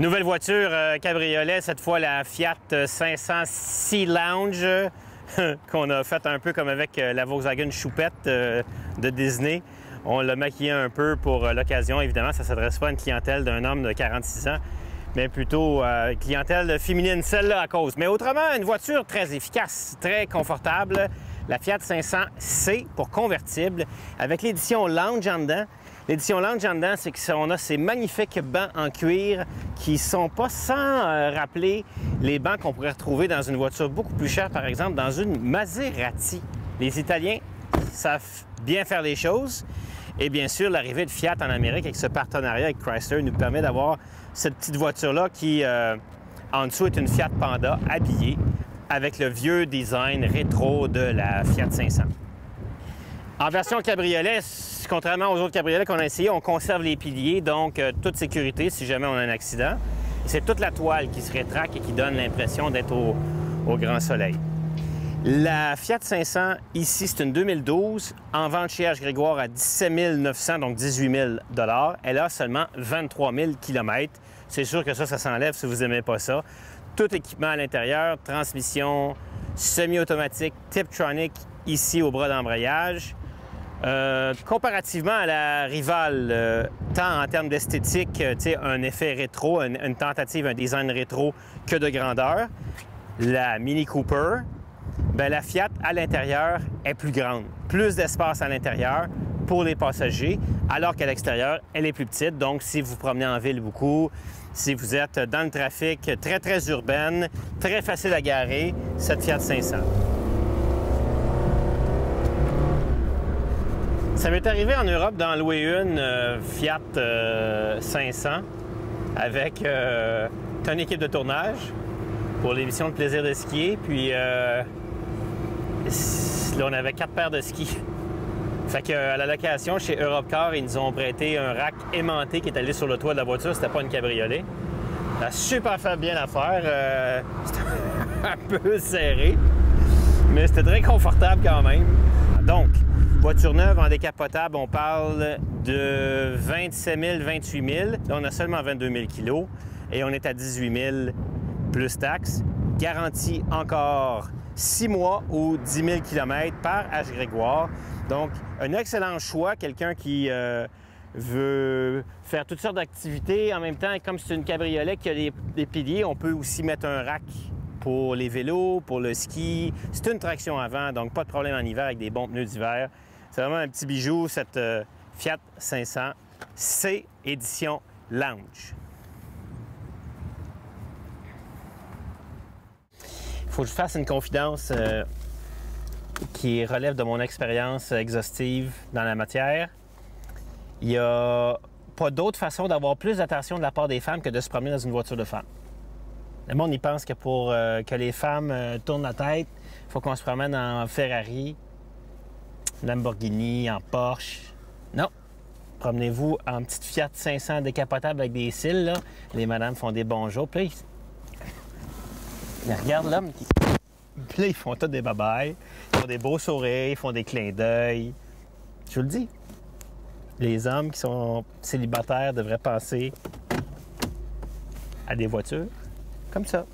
Nouvelle voiture cabriolet, cette fois la Fiat 500 Sea Lounge qu'on a fait un peu comme avec la Volkswagen Choupette de Disney. On l'a maquillé un peu pour l'occasion. Évidemment, ça ne s'adresse pas à une clientèle d'un homme de 46 ans, mais plutôt à une clientèle féminine, celle-là à cause. Mais autrement, une voiture très efficace, très confortable. La Fiat 500C pour convertible, avec l'édition Lounge en dedans. L'édition Lounge en dedans, c'est qu'on a ces magnifiques bancs en cuir qui ne sont pas sans rappeler les bancs qu'on pourrait retrouver dans une voiture beaucoup plus chère, par exemple, dans une Maserati. Les Italiens savent bien faire les choses. Et bien sûr, l'arrivée de Fiat en Amérique avec ce partenariat avec Chrysler nous permet d'avoir cette petite voiture-là qui, en dessous, est une Fiat Panda habillée avec le vieux design rétro de la Fiat 500. En version cabriolet, contrairement aux autres cabriolets qu'on a essayé, on conserve les piliers, donc toute sécurité si jamais on a un accident. C'est toute la toile qui se rétracte et qui donne l'impression d'être au grand soleil. La Fiat 500, ici, c'est une 2012, en vente chez H. Grégoire à 17 900, donc 18 000 $. Elle a seulement 23 000 km. C'est sûr que ça s'enlève si vous n'aimez pas ça. Tout équipement à l'intérieur, transmission semi-automatique, Tiptronic, ici au bras d'embrayage. Comparativement à la rivale, tant en termes d'esthétique, un effet rétro, une tentative, un design rétro que de grandeur, la Mini Cooper, bien, la Fiat à l'intérieur est plus grande. Plus d'espace à l'intérieur pour les passagers, alors qu'à l'extérieur, elle est plus petite. Donc, si vous promenez en ville beaucoup, si vous êtes dans le trafic très urbaine, très facile à garer, cette Fiat 500. Ça m'est arrivé en Europe d'en louer une Fiat 500 avec une équipe de tournage pour l'émission de Plaisir de skier. Puis là, on avait 4 paires de skis. Fait qu'à la location, chez Europcar, ils nous ont prêté un rack aimanté qui est allé sur le toit de la voiture. C'était pas une cabriolet. Ça a super fait bien l'affaire. C'était un peu serré, mais c'était très confortable quand même. Donc, voiture neuve en décapotable, on parle de 27 000, 28 000. Là, on a seulement 22 000 kg et on est à 18 000 plus taxes. Garantie encore 6 mois ou 10 000 km par H. Grégoire. Donc, un excellent choix, quelqu'un qui veut faire toutes sortes d'activités. En même temps, comme c'est une cabriolet qui a des piliers, on peut aussi mettre un rack pour les vélos, pour le ski. C'est une traction avant, donc pas de problème en hiver avec des bons pneus d'hiver. C'est vraiment un petit bijou, cette Fiat 500 C édition Lounge. Il faut que je fasse une confidence qui relève de mon expérience exhaustive dans la matière. Il n'y a pas d'autre façon d'avoir plus d'attention de la part des femmes que de se promener dans une voiture de femme. Le monde y pense que pour que les femmes tournent la tête, il faut qu'on se promène en Ferrari, Lamborghini, en Porsche. Non. Promenez-vous en petite Fiat 500 décapotable avec des cils, là. Les madames font des bonjours. Puis là, ils regardent l'homme. Puis là, ils font tous des babayes. Ils font des beaux sourires, ils font des clins d'œil. Je vous le dis. Les hommes qui sont célibataires devraient penser à des voitures comme ça.